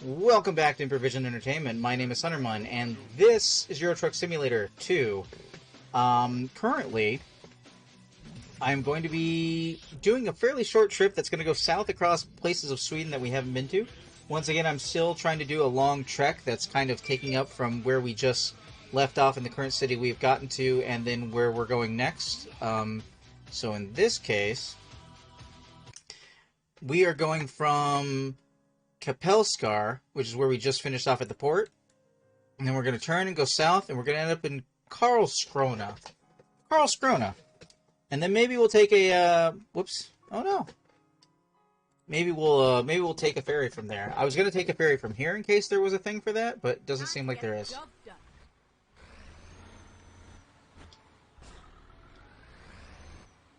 Welcome back to Improvision Entertainment. My name is Sunderman, and this is Euro Truck Simulator 2. Currently, I'm going to be doing a fairly short trip that's going to go south across places of Sweden that we haven't been to. Once again, I'm still trying to do a long trek that's kind of taking up from where we just left off in the current city we've gotten to, and then where we're going next. So in this case, we are going from Kapellskär, which is where we just finished off at the port. And then we're going to turn and go south, and we're going to end up in Karlskrona. And then maybe we'll take a, whoops, oh no. Maybe we'll take a ferry from there. I was going to take a ferry from here in case there was a thing for that, but it doesn't seem like there is.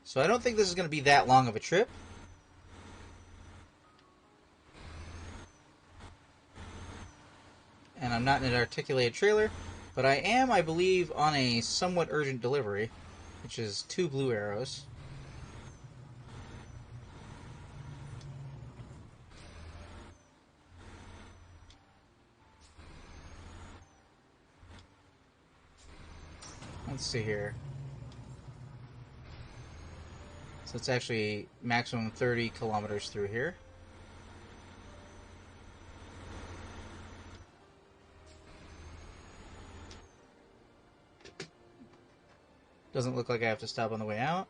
So I don't think this is going to be that long of a trip. And I'm not in an articulated trailer, but I am, I believe, on a somewhat urgent delivery, which is 2 blue arrows. Let's see here. So it's actually maximum 30 kilometers through here. Doesn't look like I have to stop on the way out.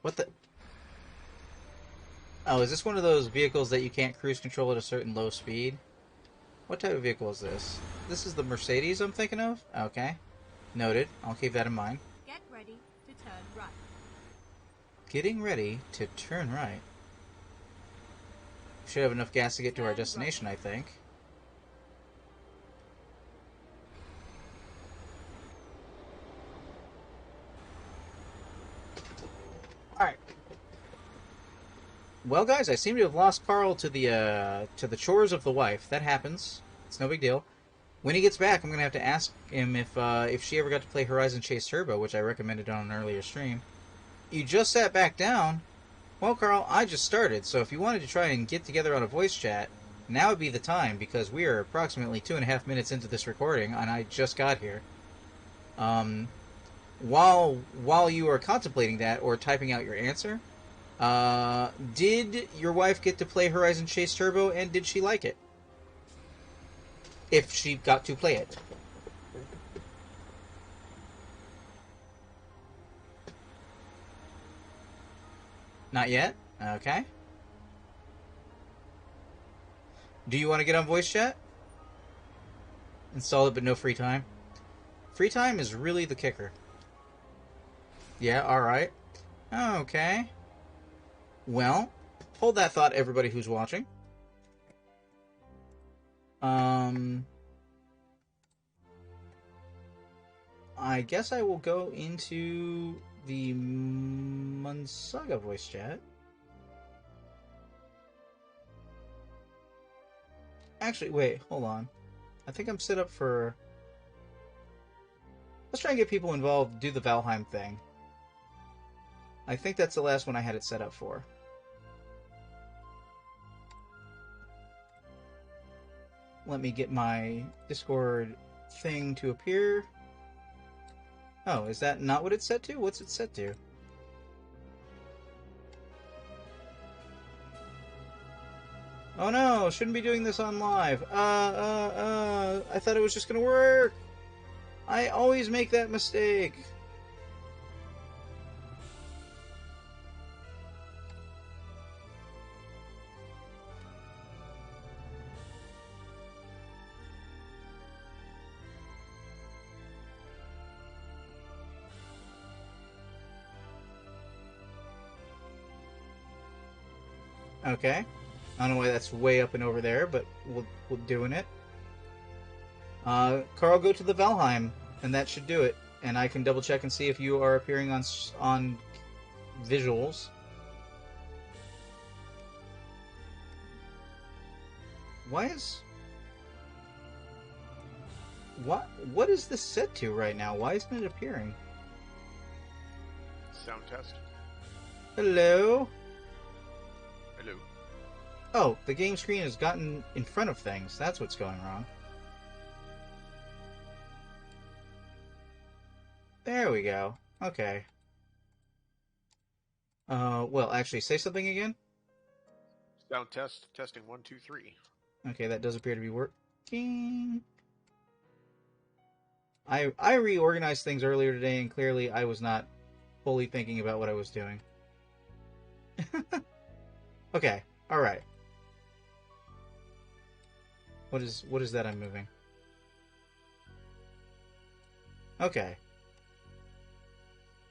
What the? Oh, is this one of those vehicles that you can't cruise control at a certain low speed? What type of vehicle is this? This is the Mercedes I'm thinking of? Okay. Noted. I'll keep that in mind. Get ready to turn right. Getting ready to turn right. Should have enough gas to get to our destination, I think. Alright. Well, guys, I seem to have lost Carl to the chores of the wife. That happens. It's no big deal. When he gets back, I'm going to have to ask him if she ever got to play Horizon Chase Turbo, which I recommended on an earlier stream. You just sat back down? Well, Carl, I just started, so if you wanted to try and get together on a voice chat, now would be the time, because we are approximately 2.5 minutes into this recording, and I just got here. While you are contemplating that, or typing out your answer, did your wife get to play Horizon Chase Turbo, and did she like it? If she got to play it. Not yet? Okay. Do you want to get on voice chat? Install it, but no free time. Free time is really the kicker. Yeah, alright. Okay. Well, hold that thought, everybody who's watching. I guess I will go into the Munsaga voice chat. Actually, wait, hold on. I think I'm set up for... Let's try and get people involved, do the Valheim thing. I think that's the last one I had it set up for. Let me get my Discord thing to appear. Oh, is that not what it's set to? What's it set to? Oh no, shouldn't be doing this on live. I thought it was just gonna work. I always make that mistake. Okay. I don't know why that's way up and over there, but we're doing it. Carl, go to the Valheim, and that should do it. And I can double check and see if you are appearing on visuals. Why is... What is this set to right now? Why isn't it appearing? Sound test. Hello? Hello. Oh, the game screen has gotten in front of things. That's what's going wrong. There we go. Okay. Well, actually, say something again? Sound test, testing 1, 2, 3. Okay, that does appear to be working. I reorganized things earlier today, and clearly I was not fully thinking about what I was doing. Okay, alright. What is that I'm moving? Okay.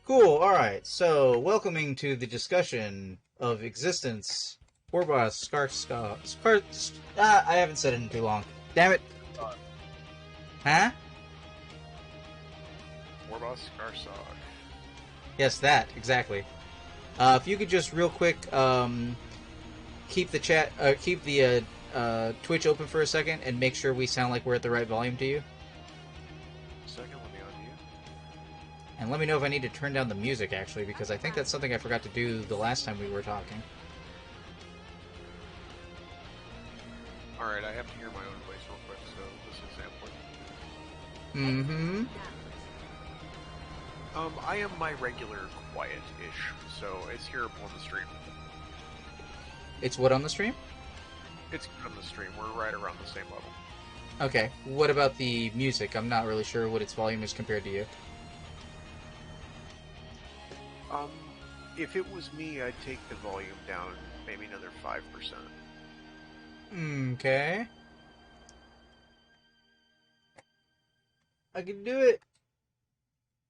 Cool, alright. So, welcoming to the discussion of existence, Warboss I haven't said it in too long. Damn it. Huh? Warboss Skarsog. Yes, that, exactly. If you could just real quick, keep the chat, keep the, Twitch open for a second and make sure we sound like we're at the right volume to you. Second, let me unmute. And let me know if I need to turn down the music, actually, because I think that's something I forgot to do the last time we were talking. Alright, I have to hear my own voice real quick, so this is input. Mm-hmm. I am my regular quiet-ish, so it's here on the stream. It's what on the stream? It's on the stream. We're right around the same level. Okay. What about the music? I'm not really sure what its volume is compared to you. If it was me, I'd take the volume down maybe another 5%. Okay. I can do it.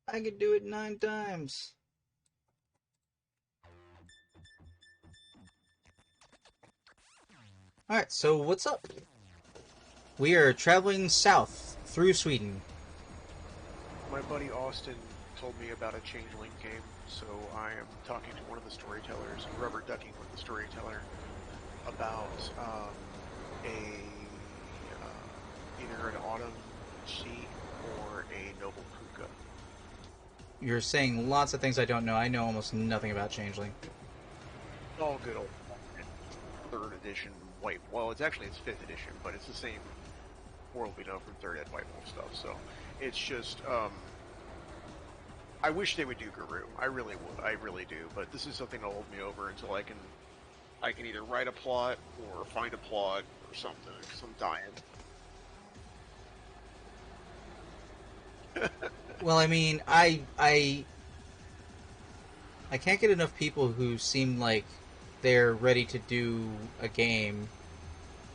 I can do it 9 times. Alright, so what's up? We are traveling south through Sweden. My buddy Austin told me about a Changeling game, so I am talking to one of the storytellers, rubber ducking with the storyteller, about either an autumn sea or a noble puka. You're saying lots of things I don't know. I know almost nothing about Changeling. All good old 3rd edition White. Well, it's 5th edition, but it's the same world we know from 3rd Ed White Wolf stuff. So it's just I wish they would do Guru. I really would. I really do. But this is something to hold me over until I can either write a plot or find a plot or something. Because I'm dying. Well, I mean, I can't get enough people who seem like they're ready to do a game,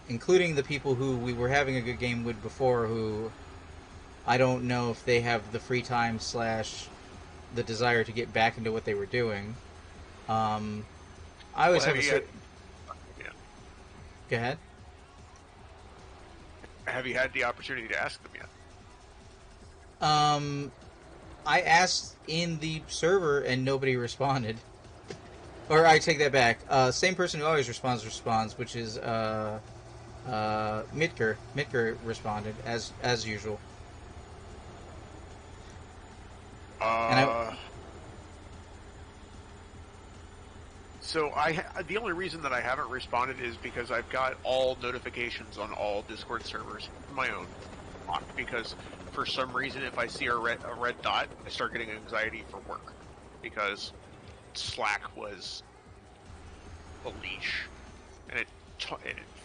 including the people who we were having a good game with before, who I don't know if they have the free time / the desire to get back into what they were doing. I always have a certain... Yeah. Go ahead. Have you had the opportunity to ask them yet? I asked in the server and nobody responded. Or I take that back. Same person who always responds, which is Mitker. Mitker responded as usual. So the only reason that I haven't responded is because I've got all notifications on all Discord servers, my own, locked, because for some reason if I see a red dot, I start getting anxiety for work, because Slack was a leash, and it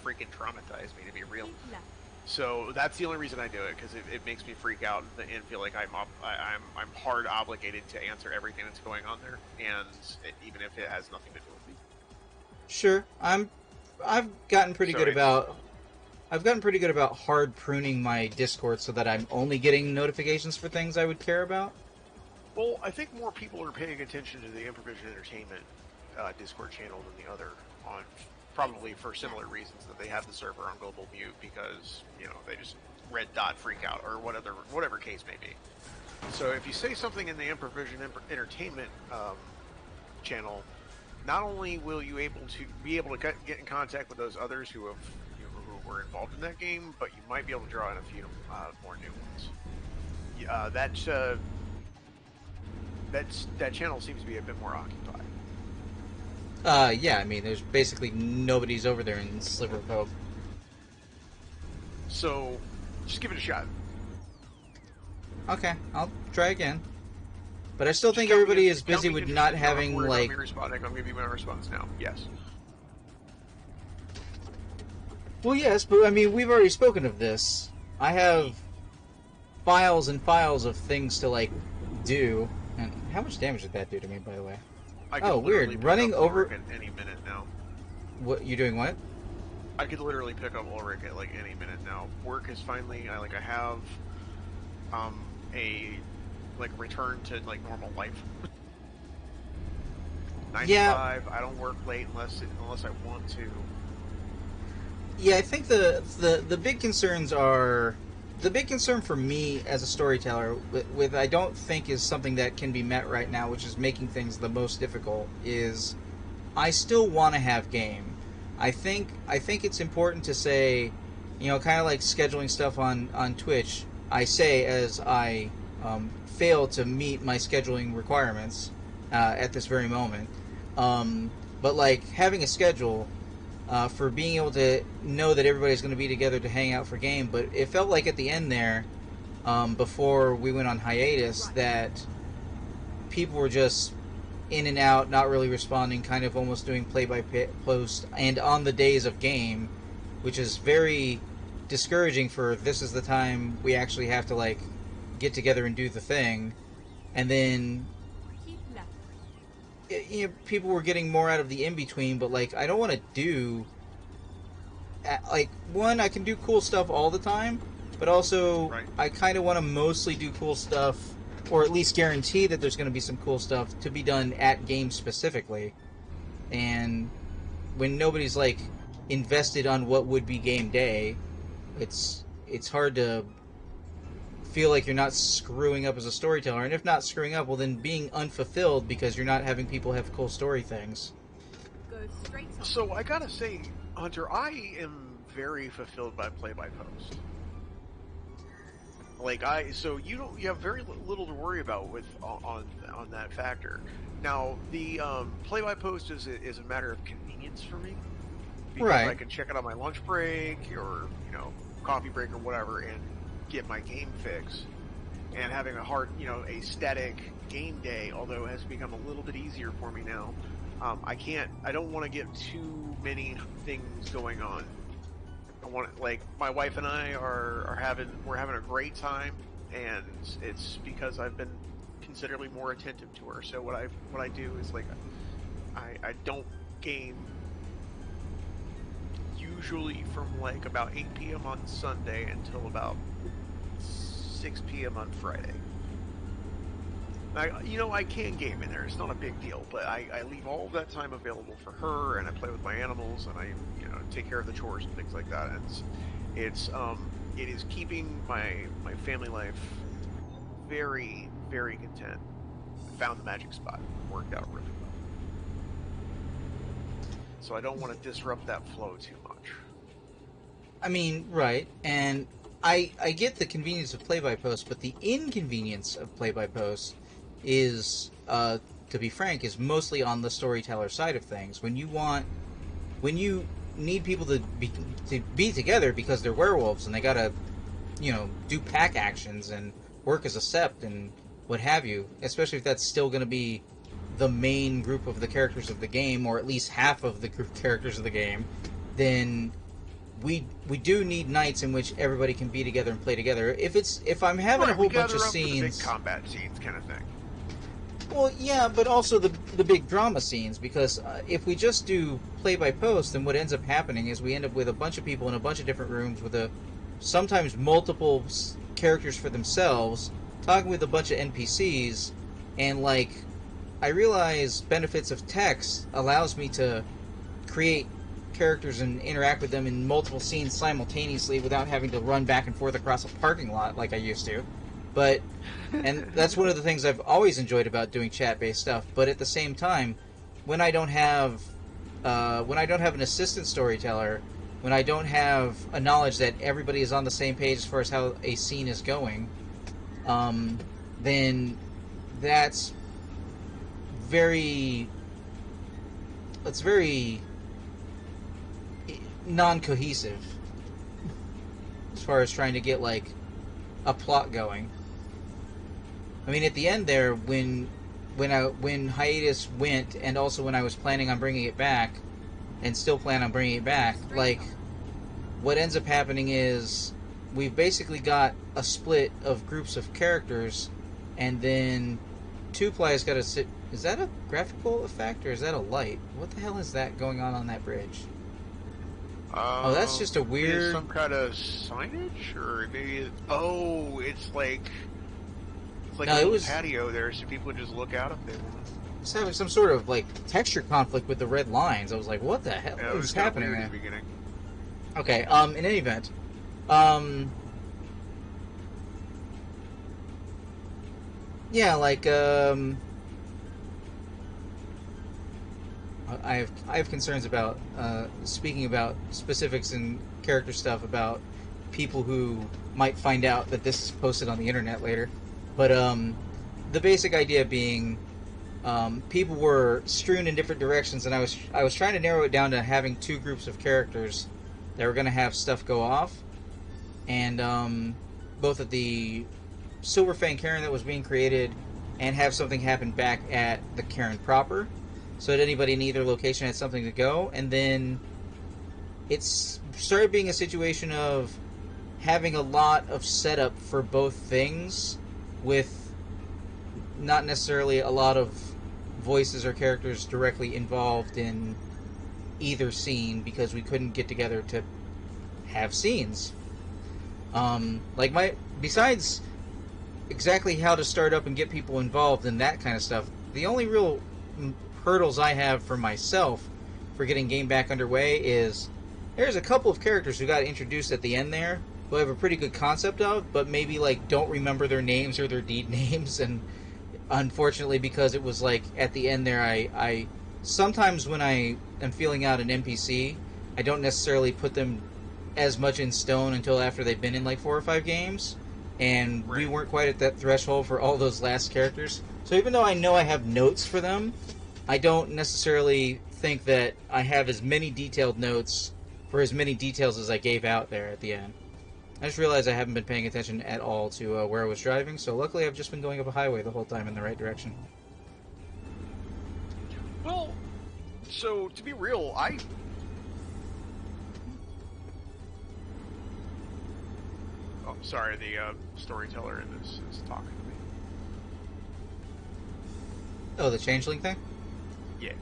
freaking traumatized me, to be real. So that's the only reason I do it, because it makes me freak out and feel like I'm hard obligated to answer everything that's going on there, and even if it has nothing to do with me. Sure, I've gotten pretty good about hard pruning my Discord so that I'm only getting notifications for things I would care about. Well, I think more people are paying attention to the Improvision Entertainment Discord channel than the other, on probably for similar reasons that they have the server on global mute, because they just red dot freak out or whatever case may be. So if you say something in the Improvision Entertainment channel, not only will you be able to get in contact with those others who have who were involved in that game, but you might be able to draw in a few more new ones. That channel seems to be a bit more occupied. Yeah, I mean, there's basically nobody's over there in Sliver Cove. So, just give it a shot. Okay, I'll try again. But I still think Tell me everybody if- is tell busy me with if not you're having, worried like... about me responding. I'm giving you my response now. Yes. Well, yes, but, I mean, we've already spoken of this. I have files and files of things to, like, do. And how much damage did that do to me, by the way? I could Oh, literally weird. pick Running up over... Ulrich at any minute now. What, you doing what? I could literally pick up Ulrich at like any minute now. Work is finally, I have, a, like, return to, like, normal life. 9 Yeah. to 5, I don't work late unless I want to. Yeah, I think the big concerns are... The big concern for me as a storyteller, with I don't think is something that can be met right now, which is making things the most difficult, is I still want to have game. I think it's important to say, you know, kind of like scheduling stuff on Twitch. I say as I fail to meet my scheduling requirements at this very moment. But like having a schedule for being able to know that everybody's going to be together to hang out for game. But it felt like at the end there, before we went on hiatus, that people were just in and out, not really responding, kind of almost doing play-by-post, and on the days of game, which is very discouraging for this is the time we actually have to, like, get together and do the thing. And then Keep left. you know, people were getting more out of the in-between, but, like, I don't want to do... Like, one, I can do cool stuff all the time, but also Right. I kind of want to mostly do cool stuff, or at least guarantee that there's going to be some cool stuff to be done at game specifically. And when nobody's, like, invested on what would be game day, it's hard to feel like you're not screwing up as a storyteller. And if not screwing up, well, then being unfulfilled because you're not having people have cool story things. Go straight on. So I gotta say, Hunter, I am very fulfilled by play-by-post. Like so you have very little to worry about with on that factor. Now the play-by-post is a matter of convenience for me, because Right. I can check it on my lunch break or coffee break or whatever and get my game fix. And having a static game day, although it has become a little bit easier for me now. I don't want to get too many things going on. I want, like, my wife and I we're having a great time, and it's because I've been considerably more attentive to her. So what I do is, like, I don't game usually from like about 8 p.m. on Sunday until about 6 p.m. on Friday. I can game in there. It's not a big deal, but I leave all of that time available for her, and I play with my animals, and I take care of the chores and things like that. And it is keeping my family life very, very content. Found the magic spot. Worked out really well. So I don't want to disrupt that flow too much. I mean, right, and I get the convenience of play-by-post, but the inconvenience of play-by-post is, to be frank, is mostly on the storyteller side of things. When you need people to be together because they're werewolves and they gotta, do pack actions and work as a sept and what have you, especially if that's still going to be the main group of the characters of the game, or at least half of the group characters of the game, then we do need nights in which everybody can be together and play together. If I'm having a whole bunch of For the scenes, big combat scenes, kind of thing. well, yeah, but also the big drama scenes, because if we just do play-by-post, then what ends up happening is we end up with a bunch of people in a bunch of different rooms with sometimes multiple characters for themselves, talking with a bunch of NPCs, and, like, I realize benefits of text allows me to create characters and interact with them in multiple scenes simultaneously without having to run back and forth across a parking lot like I used to. And that's one of the things I've always enjoyed about doing chat-based stuff. But at the same time, when I don't have an assistant storyteller, when I don't have a knowledge that everybody is on the same page as far as how a scene is going, then that's very it's very non-cohesive as far as trying to get like a plot going. I mean, at the end there, when hiatus went, and also when I was planning on bringing it back, and still plan on bringing it back, like, what ends up happening is we've basically got a split of groups of characters, and then Two-Ply's got to sit. Is that a graphical effect or is that a light? What the hell is that going on that bridge? Oh, that's just a weird... Some kind of signage? Or maybe... it's like no, a little it was... patio there so people can just look out if they want. It's having some sort of, like, texture conflict with the red lines. I was like, what the hell is happening there? In the beginning. Okay, in any event, yeah, like, I have concerns about speaking about specifics and character stuff about people who might find out that this is posted on the internet later. But the basic idea being, people were strewn in different directions, and I was trying to narrow it down to having two groups of characters that were going to have stuff go off, and both at the Silverfang Cairn that was being created, and have something happen back at the Cairn proper, so that anybody in either location had something to go. And then it's started being a situation of having a lot of setup for both things, with not necessarily a lot of voices or characters directly involved in either scene, because we couldn't get together to have scenes. Besides exactly how to start up and get people involved and that kind of stuff, the only real hurdles I have for myself for getting game back underway is there's a couple of characters who got introduced at the end there who I have a pretty good concept of, but maybe like don't remember their names or their deed names, and unfortunately, because it was like at the end there, I sometimes when I am feeling out an NPC, I don't necessarily put them as much in stone until after they've been in like 4 or 5 games, and we weren't quite at that threshold for all those last characters. So even though I know I have notes for them, I don't necessarily think that I have as many detailed notes for as many details as I gave out there at the end. I just realized I haven't been paying attention at all to where I was driving, so luckily I've just been going up a highway the whole time in the right direction. Well, so to be real, Oh, sorry, the storyteller in this is talking to me. Oh, the changeling thing? Yeah.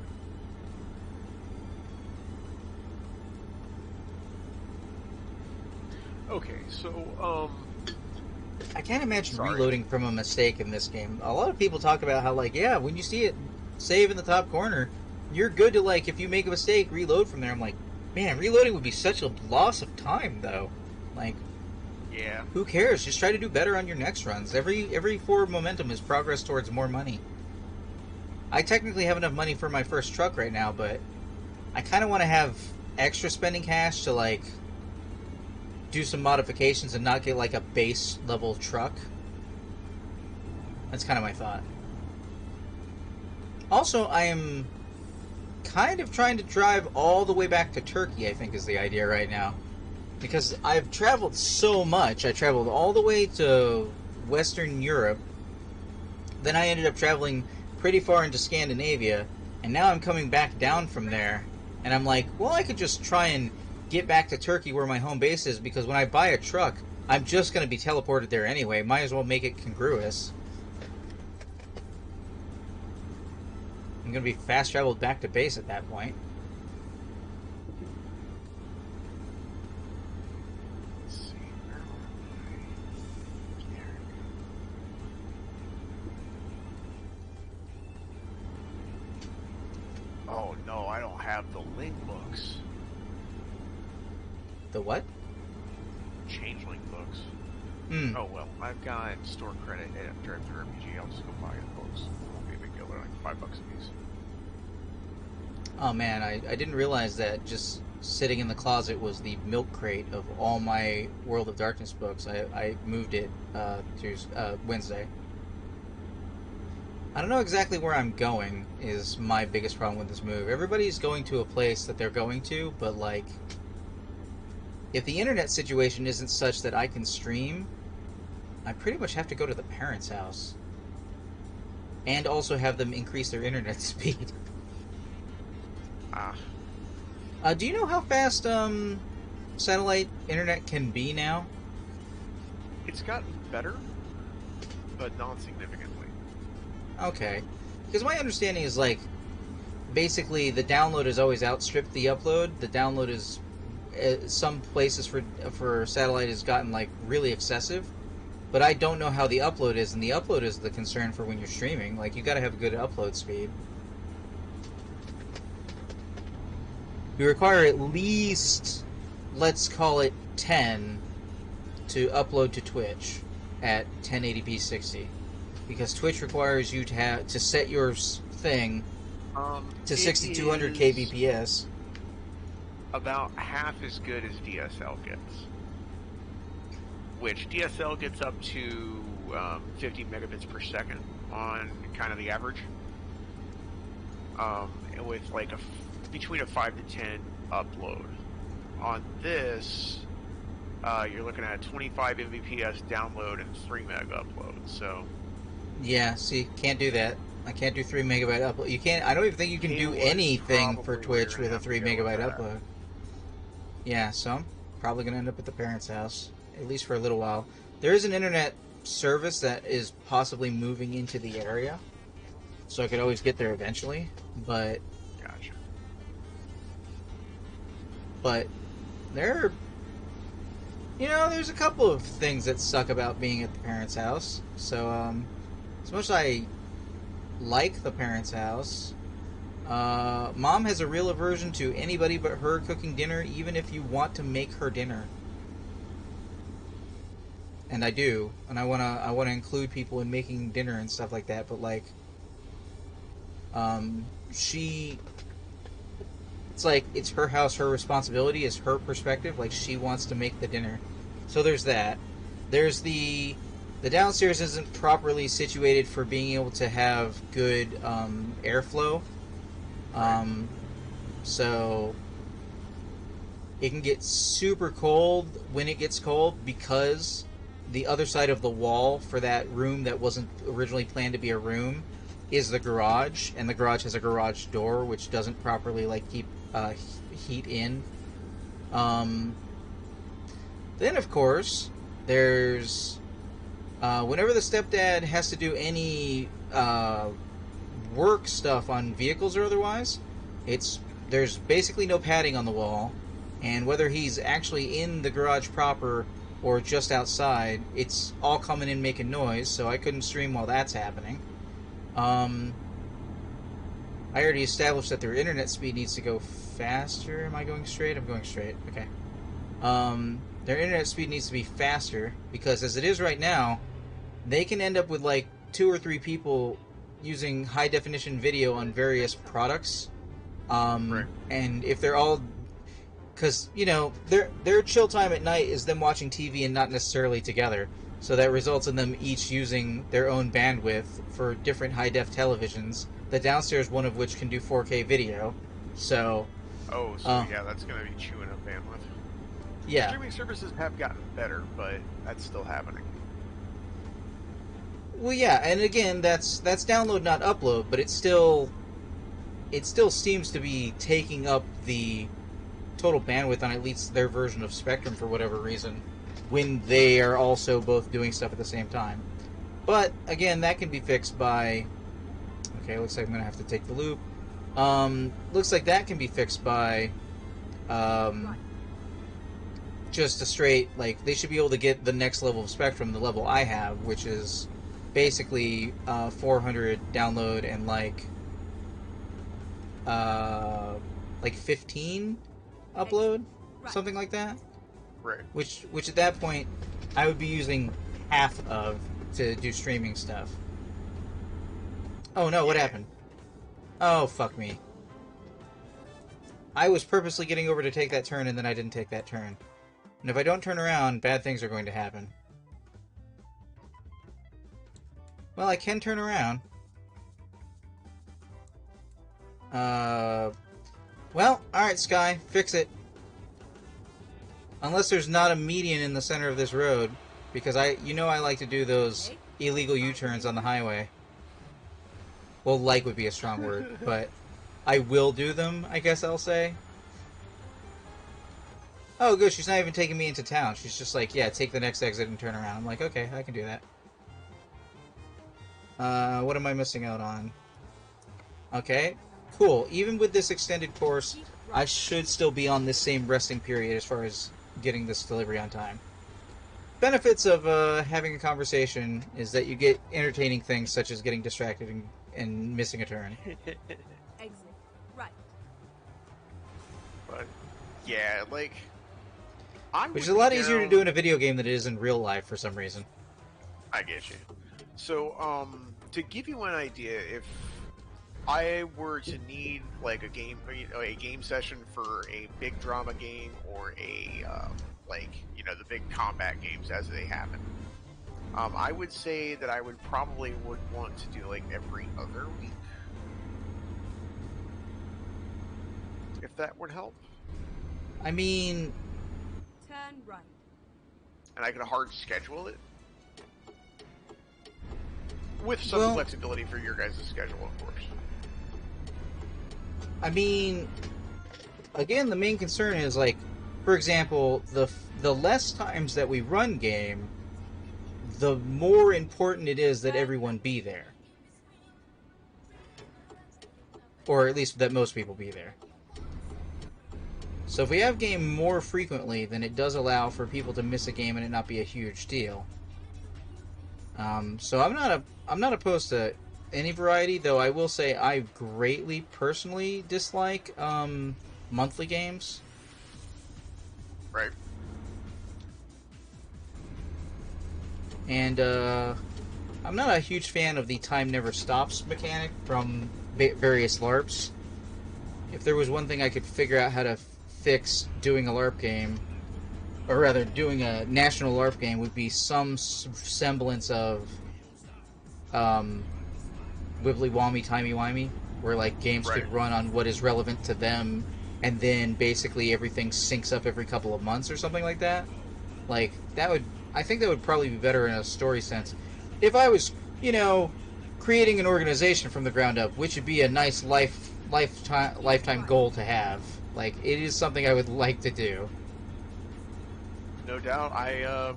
Okay, so, I can't imagine reloading from a mistake in this game. A lot of people talk about how, like, yeah, when you see it save in the top corner, you're good to, like, if you make a mistake, reload from there. I'm like, man, reloading would be such a loss of time, though. Like, yeah. Who cares? Just try to do better on your next runs. Every forward momentum is progress towards more money. I technically have enough money for my first truck right now, but I kind of want to have extra spending cash to, like, do some modifications and not get, like, a base level truck. That's kind of my thought. Also, I am kind of trying to drive all the way back to Turkey, I think is the idea right now. Because I've traveled so much. I traveled all the way to Western Europe. Then I ended up traveling pretty far into Scandinavia. And now I'm coming back down from there. And I'm like, well, I could just try and get back to Turkey where my home base is. Because when I buy a truck, I'm just going to be teleported there anyway. Might as well make it congruous. I'm going to be fast traveled back to base at that point. Oh no, I don't have the link books. The what? Changeling books. Hmm. Oh well, I've got store credit at Drive Through RPG. I'll just go buy the books. Won't be a big deal. They're like $5 a piece. Oh man, I didn't realize that just sitting in the closet was the milk crate of all my World of Darkness books. I moved it to Wednesday. I don't know exactly where I'm going is my biggest problem with this move. Everybody's going to a place that they're going to, but like, if the internet situation isn't such that I can stream, I pretty much have to go to the parents' house. And also have them increase their internet speed. Ah, Do you know how fast satellite internet can be now? it's gotten better, but not significantly. Okay. Because my understanding is, like, basically the download has always outstripped the upload. The download is... some places for satellite has gotten, like, really excessive. But I don't know how the upload is, and the upload is the concern for when you're streaming. Like, you gotta have a good upload speed. You require at least, let's call it 10 to upload to Twitch at 1080p 60, because Twitch requires you to set your thing to It 6200 is kbps. about half as good as DSL gets, which DSL gets up to 50 megabits per second on kind of the average, with like between a 5 to 10 upload. On this, you're looking at 25 Mbps download and 3 meg upload. So Yeah, see, can't do that. I can't do 3 megabyte upload. You can't. I don't even think you can do Cable is anything for probably where Twitch you're with gonna a have to 3 go with megabyte that. upload. Yeah, so I'm probably gonna end up at the parents' house, at least for a little while. There is an internet service that is possibly moving into the area, so I could always get there eventually. But Gotcha. there, there's a couple of things that suck about being at the parents' house. So as much as I like the parents' house, Mom has a real aversion to anybody but her cooking dinner, even if you want to make her dinner. And I do, and I wanna include people in making dinner and stuff like that. But like, it's like it's her house, her responsibility, is her perspective. Like, she wants to make the dinner, so there's that. There's the downstairs isn't properly situated for being able to have good airflow. So it can get super cold when it gets cold, because the other side of the wall for that room that wasn't originally planned to be a room is the garage, and the garage has a garage door which doesn't properly like keep heat in. Then of course there's whenever the stepdad has to do any work stuff on vehicles or otherwise, there's basically no padding on the wall, and whether he's actually in the garage proper or just outside, it's all coming in making noise, so I couldn't stream while that's happening. I already established that their internet speed needs to go faster. Am I going straight? I'm going straight. Okay. Their internet speed needs to be faster, because as it is right now, they can end up with like 2 or 3 people using high definition video on various products. Right. And if they're all, because their chill time at night is them watching TV and not necessarily together, so that results in them each using their own bandwidth for different high def televisions. The downstairs one of which can do 4K video. So Oh, so yeah, that's going to be chewing up bandwidth. yeah, Streaming services have gotten better, but that's still happening. well, yeah, and again, that's download, not upload, but it still seems to be taking up the total bandwidth on at least their version of Spectrum for whatever reason, when they are also both doing stuff at the same time. But again, that can be fixed by... Okay, looks like I'm gonna have to take the loop. Looks like that can be fixed by just a straight, like, they should be able to get the next level of Spectrum, the level I have, which is basically 400 download and like 15 upload, something like that. Right. Which at that point I would be using half of to do streaming stuff. Oh no, what happened? Oh, fuck me. I was purposely getting over to take that turn, and then I didn't take that turn. And if I don't turn around, bad things are going to happen. Well, I can turn around. Well, alright, Sky, fix it. Unless there's not a median in the center of this road, because I like to do those Okay. illegal U-turns on the highway. Well, like would be a strong word, but I will do them, I guess I'll say. Oh, good, she's not even taking me into town. She's just like, yeah, take the next exit and turn around. I'm like, okay, I can do that. What am I missing out on? Okay, cool. Even with this extended course, Keep I right. should still be on this same resting period as far as getting this delivery on time. Benefits of having a conversation is that you get entertaining things such as getting distracted and missing a turn. Exit. Right. But yeah, like I Which is would a lot be easier to down- do in a video game than it is in real life for some reason. I get you. So, to give you an idea, if I were to need like a game session for a big drama game or a the big combat games as they happen, I would say that I would want to do like every other week, if that would help, I mean, Turn right. and I could hard schedule it with some Well- flexibility for your guys' schedule, of course. I mean, again, the main concern is like, for example, the less times that we run game, the more important it is that everyone be there, or at least that most people be there. So if we have game more frequently, then it does allow for people to miss a game and it not be a huge deal. So I'm not opposed to any variety, though I will say I greatly personally dislike monthly games. Right. And I'm not a huge fan of the time never stops mechanic from various LARPs. If there was one thing I could figure out how to fix doing a LARP game, or rather doing a national LARP game, would be some semblance of wibbly-wommy, timey-wimey, where like games Right. could run on what is relevant to them, and then basically everything syncs up every couple of months or something like that. Like I think that would probably be better in a story sense. If I was, creating an organization from the ground up, which would be a nice lifetime goal to have. Like, it is something I would like to do. No doubt. I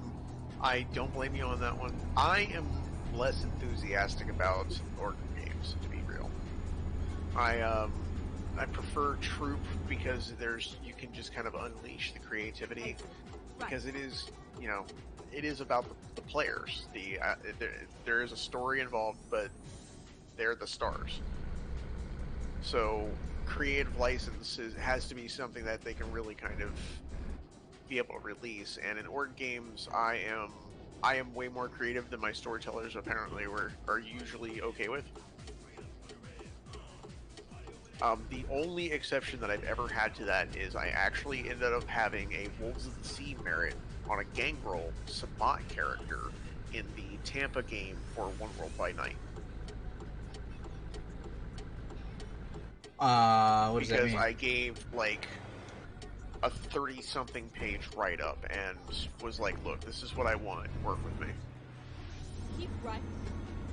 don't blame you on that one. I am less enthusiastic about org games, to be real. I prefer troop because you can just kind of unleash the creativity, Exit. Right. because it is about the players. There is a story involved, but they're the stars. So creative license has to be something that they can really kind of be able to release. And in org games, I am way more creative than my storytellers apparently are usually okay with. The only exception that I've ever had to that is I actually ended up having a Wolves of the Sea merit on a Gangrel Sabbat character in the Tampa game for One World by Night. What does that Because mean? I gave like a 30-something page write-up and was like, look, this is what I want, work with me. Keep right.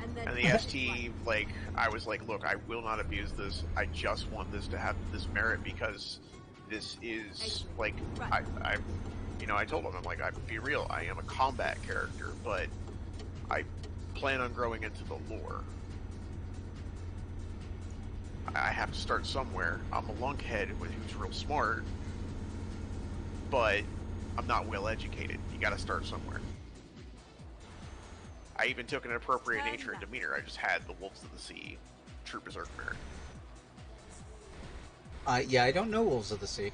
And then And the exit ST, right. I was like, look, I will not abuse this. I just want this to have this merit because this is like, I told him, I'm like, be real, I am a combat character, but I plan on growing into the lore. I have to start somewhere. I'm a lunkhead who's real smart, but I'm not well educated. You got to start somewhere. I even took an appropriate nature and demeanor. I just had the Wolves of the Sea Troop Berserk merit. Yeah, I don't know Wolves of the Sea.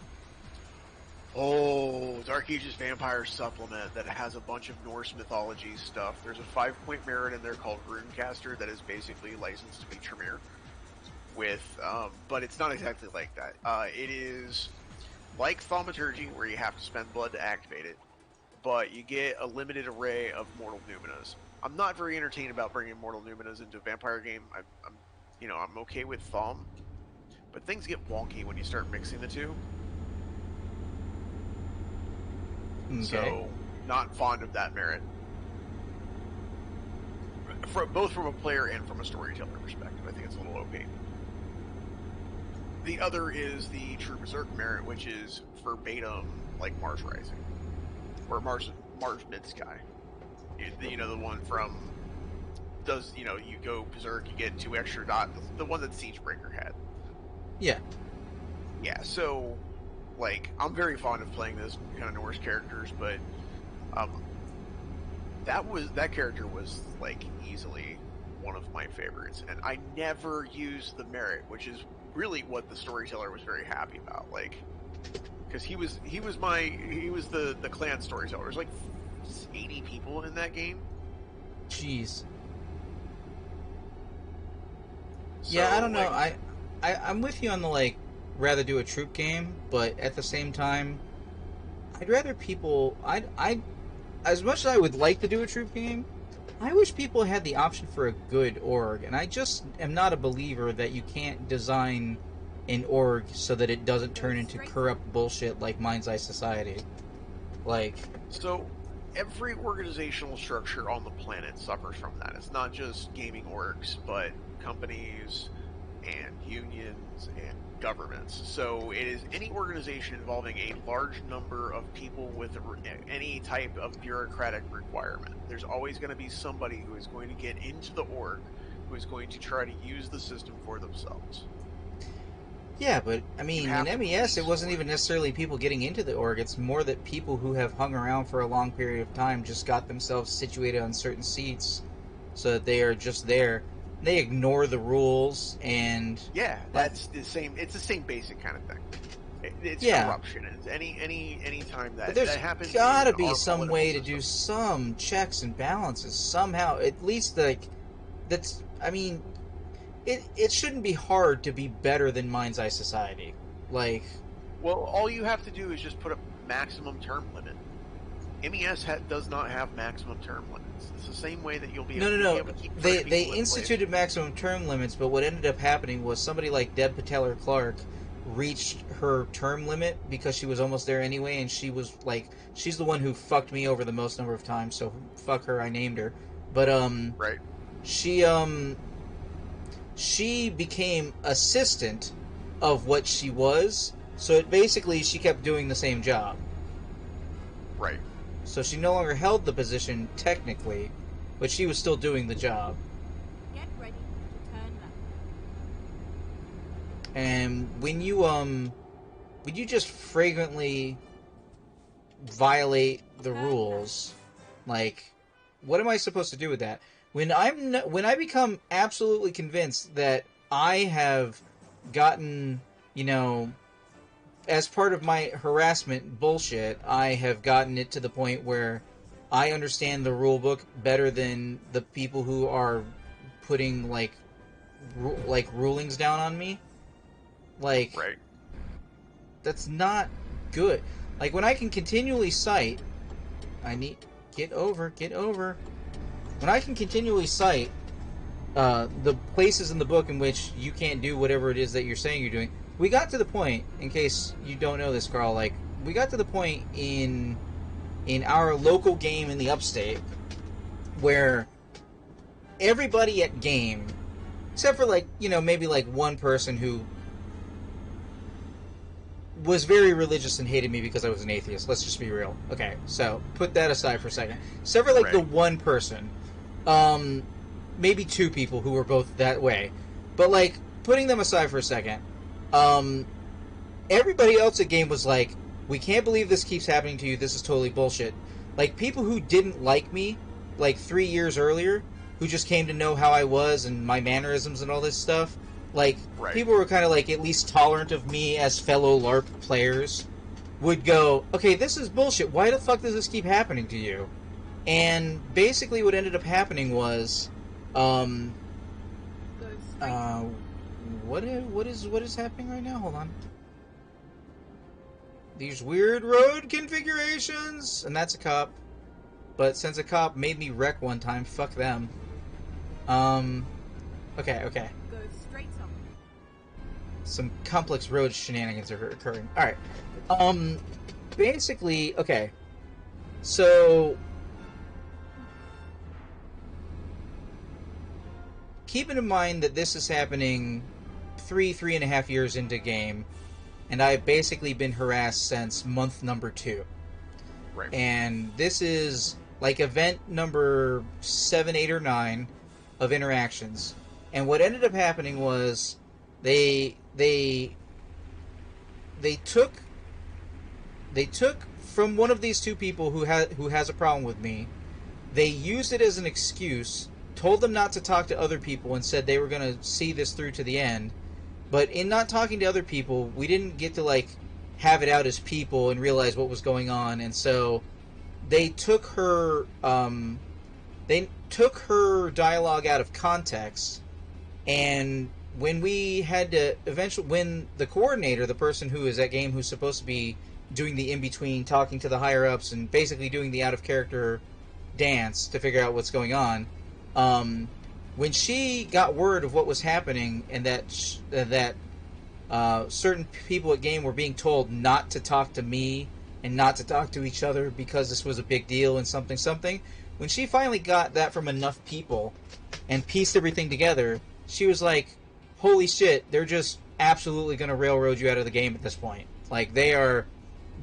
Oh, Dark Ages Vampire supplement that has a bunch of Norse mythology stuff. There's a 5-point merit in there called Runecaster that is basically licensed to be Tremere. But it's not exactly like that. It is like Thaumaturgy, where you have to spend blood to activate it, but you get a limited array of Mortal Numinas. I'm not very entertained about bringing Mortal Numinas into a vampire game. I'm okay with Thaum, but things get wonky when you start mixing the two. Okay. So, not fond of that merit. Both from a player and from a storyteller perspective, I think it's a little OP. The other is the True Berserk merit, which is verbatim like Mars Rising. Or Mars Mid-Sky. You know, the one from... you go Berserk, you get 2 extra dots. The one that Siegebreaker had. Yeah. Yeah, so... Like, I'm very fond of playing those kind of Norse characters, but... that character was, like, easily one of my favorites. And I never used the merit, which is really what the storyteller was very happy about. Like... Because he was the clan storyteller. There's like 80 people in that game. Jeez. So, Yeah, I don't know. like, I'm with you on the, like, rather do a troop game, but at the same time, I'd rather people... as much as I would like to do a troop game, I wish people had the option for a good org, and I just am not a believer that you can't design an org so that it doesn't turn into corrupt bullshit like Mind's Eye Society. Like... So, every organizational structure on the planet suffers from that. It's not just gaming orgs, but companies and unions and governments. So it is any organization involving a large number of people with any type of bureaucratic requirement. There's always going to be somebody who is going to get into the org who is going to try to use the system for themselves. Yeah, but, I mean, in MES, it wasn't even necessarily people getting into the org. It's more that people who have hung around for a long period of time just got themselves situated on certain seats so that they are just there. They ignore the rules, and... Yeah, that's the same. It's the same basic kind of thing. It's corruption. It's any time that there's that happens. Gotta be our some way to system. do some checks and balances somehow. At least, like, that's... I mean... It shouldn't be hard to be better than Mind's Eye Society. Like... Well, all you have to do is just put a maximum term limit. MES does not have maximum term limits. It's the same way that you'll be able to keep They instituted maximum term limits, but what ended up happening was somebody like Deb Pateller Clark reached her term limit because she was almost there anyway, and she was like... She's the one who fucked me over the most number of times, so fuck her, I named her. But, Right. She became assistant of what she was, so basically she kept doing the same job. Right. So she no longer held the position technically, but she was still doing the job. Get ready to turn left. And when you just fragrantly violate the rules, like, what am I supposed to do with that? When I become absolutely convinced that I have gotten, as part of my harassment bullshit, I have gotten it to the point where I understand the rule book better than the people who are putting rulings down on me. Like, Right. That's not good. Like, when I can continually cite, get over. When I can continually cite the places in the book in which you can't do whatever it is that you're saying you're doing, we got to the point, in case you don't know this, Carl, like, we got to the point in our local game in the upstate where everybody at game, except for, like, maybe, like, one person who was very religious and hated me because I was an atheist. Let's just be real. Okay, so put that aside for a second. Except for, like, Right. the one person, maybe two people who were both that way. But, like, putting them aside for a second, everybody else at game was like, we can't believe this keeps happening to you. This is totally bullshit. Like, people who didn't like me, like, 3 years earlier, who just came to know how I was and my mannerisms and all this stuff, like, Right. people were kind of, like, at least tolerant of me as fellow LARP players, would go, okay, this is bullshit. Why the fuck does this keep happening to you? And basically what ended up happening was, Go straight. what is happening right now? Hold on. These weird road configurations, and that's a cop. But since a cop made me wreck one time, fuck them. Okay. Go straight on. some complex road shenanigans are occurring. All right. Basically, okay. So, keeping in mind that this is happening 3.5 years into game, and I've basically been harassed since month number 2. Right. And this is like event number 7, 8, or 9 of interactions. And what ended up happening was they took from one of these two people who has a problem with me. They used it as an excuse, told them not to talk to other people, and said they were going to see this through to the end. But in not talking to other people, we didn't get to like have it out as people and realize what was going on, and so they took her dialogue out of context. And when we had to when the coordinator, the person who is at game who's supposed to be doing the in-between, talking to the higher-ups, and basically doing the out-of-character dance to figure out what's going on, when she got word of what was happening and that certain people at game were being told not to talk to me and not to talk to each other because this was a big deal and something, when she finally got that from enough people and pieced everything together, she was like, holy shit, they're just absolutely going to railroad you out of the game at this point. Like, they are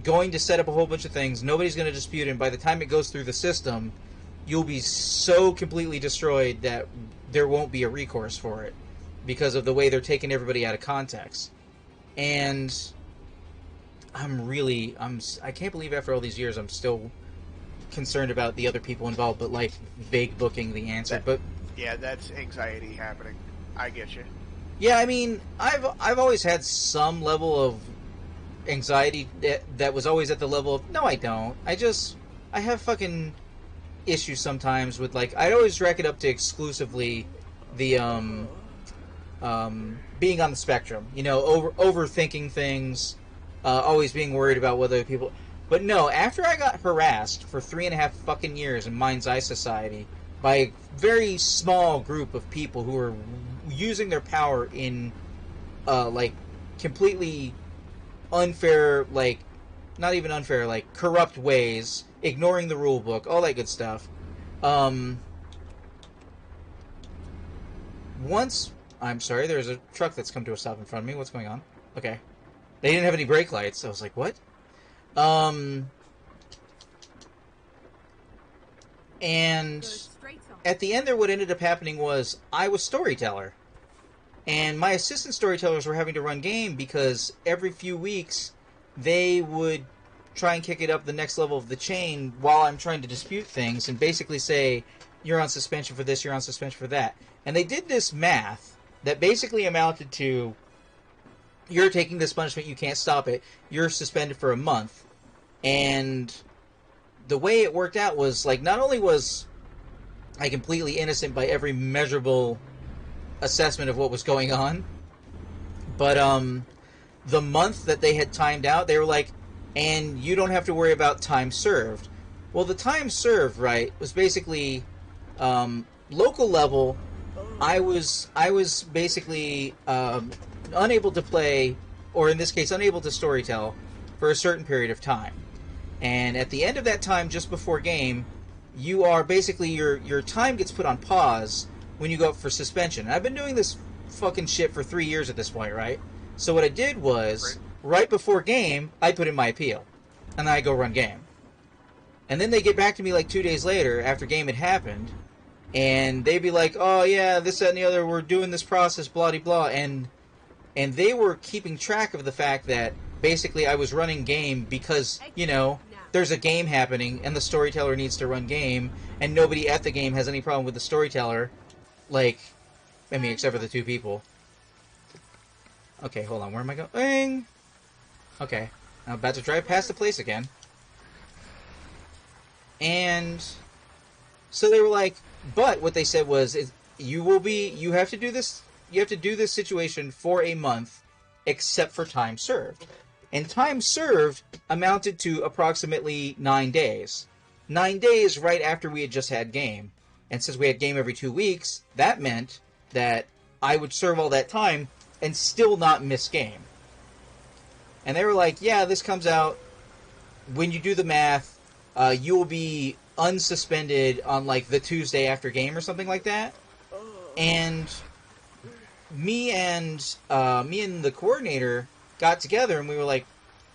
going to set up a whole bunch of things, nobody's going to dispute it, and by the time it goes through the system, you'll be so completely destroyed that there won't be a recourse for it because of the way they're taking everybody out of context. And I can't believe after all these years I'm still concerned about the other people involved, but like vague booking the answer. But yeah, that's anxiety happening. I get you. Yeah, I mean, I've always had some level of anxiety that was always at the level of, no, I don't. I have fucking issues sometimes with, like, I'd always rack it up to exclusively the being on the spectrum, you know, overthinking things, always being worried about whether people. But no, after I got harassed for 3.5 fucking years in Mind's Eye Society by a very small group of people who were using their power in like completely unfair, like not even unfair, like corrupt ways, ignoring the rule book, all that good stuff. Once, I'm sorry, there's a truck that's come to a stop in front of me. What's going on? Okay. They didn't have any brake lights. I was like, what? And at the end there, what ended up happening was I was storyteller. And my assistant storytellers were having to run game because every few weeks they would try and kick it up the next level of the chain while I'm trying to dispute things and basically say, you're on suspension for this, you're on suspension for that. And they did this math that basically amounted to, you're taking this punishment, you can't stop it, you're suspended for a month. And the way it worked out was, like, not only was I completely innocent by every measurable assessment of what was going on, but the month that they had timed out, they were like, and you don't have to worry about time served. Well, the time served, right, was basically local level. I was basically unable to play, or in this case, unable to storytell for a certain period of time. And at the end of that time, just before game, you are basically, your time gets put on pause when you go up for suspension. And I've been doing this fucking shit for 3 years at this point, right? So what I did was, right before game, I put in my appeal. And then I go run game. And then they get back to me like 2 days later, after game had happened, and they'd be like, oh yeah, this, that, and the other, we're doing this process, blah-de-blah. And they were keeping track of the fact that basically I was running game because, you know, there's a game happening and the storyteller needs to run game, and nobody at the game has any problem with the storyteller. Like, I mean, except for the two people. Okay, hold on, where am I going? Okay, I'm about to drive past the place again. And so they were like, but what they said was, you have to do this situation for a month, except for time served. And time served amounted to approximately 9 days. 9 days right after we had just had game. And since we had game every 2 weeks, that meant that I would serve all that time and still not miss game. And they were like, yeah, this comes out, when you do the math, you will be unsuspended on, like, the Tuesday after game or something like that. And me and the coordinator got together and we were like,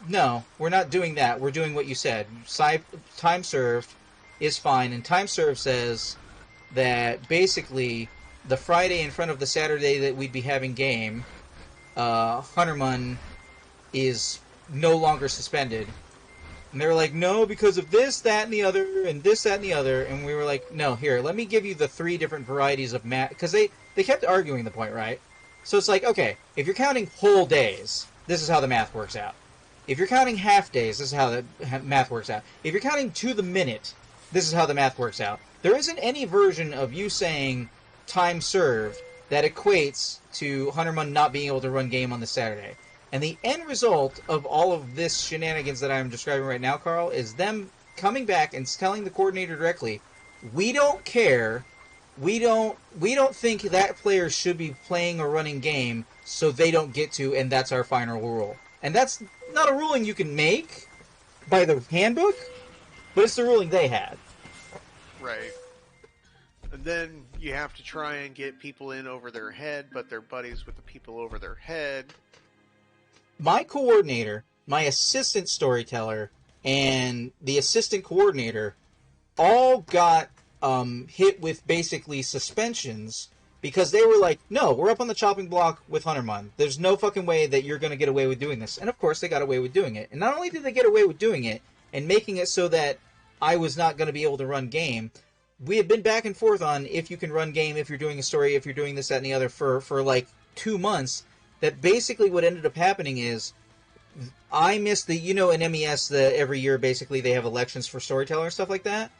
no, we're not doing that. We're doing what you said. Time served is fine, and time served says that basically the Friday in front of the Saturday that we'd be having game, Hunterman is no longer suspended. And they were like, no, because of this, that, and the other, and this, that, and the other. And we were like, no, here, let me give you the 3 different varieties of math. Because they kept arguing the point, right? So it's like, okay, if you're counting whole days, this is how the math works out. If you're counting half days, this is how the math works out. If you're counting to the minute, this is how the math works out. There isn't any version of you saying time served that equates to Hunterman not being able to run game on the Saturday. And the end result of all of this shenanigans that I'm describing right now, Carl, is them coming back and telling the coordinator directly, we don't care, we don't think that player should be playing or running game, so they don't get to, and that's our final rule. And that's not a ruling you can make by the handbook, but it's the ruling they had. Right. And then you have to try and get people in over their head, but they're buddies with the people over their head. My coordinator, my assistant storyteller, and the assistant coordinator all got hit with basically suspensions because they were like, no, we're up on the chopping block with Hunterman. There's no fucking way that you're going to get away with doing this. And of course they got away with doing it. And not only did they get away with doing it and making it so that I was not going to be able to run game, we had been back and forth on if you can run game, if you're doing a story, if you're doing this, that, and the other for like 2 months. That basically what ended up happening is I missed the, in MES, every year basically they have elections for storyteller and stuff like that.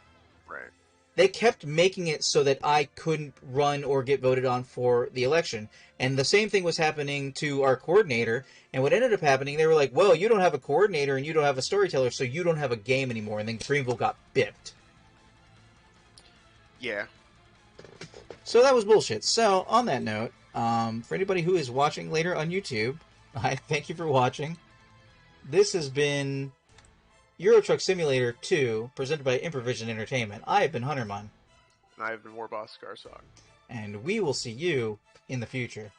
Right. They kept making it so that I couldn't run or get voted on for the election. And the same thing was happening to our coordinator. And what ended up happening, they were like, well, you don't have a coordinator and you don't have a storyteller, so you don't have a game anymore. And then Greenville got bipped. Yeah. So that was bullshit. So, on that note, for anybody who is watching later on YouTube, I thank you for watching. This has been Euro Truck Simulator 2, presented by Improvision Entertainment. I have been Hunterman. And I have been Warboss Garsog. And we will see you in the future.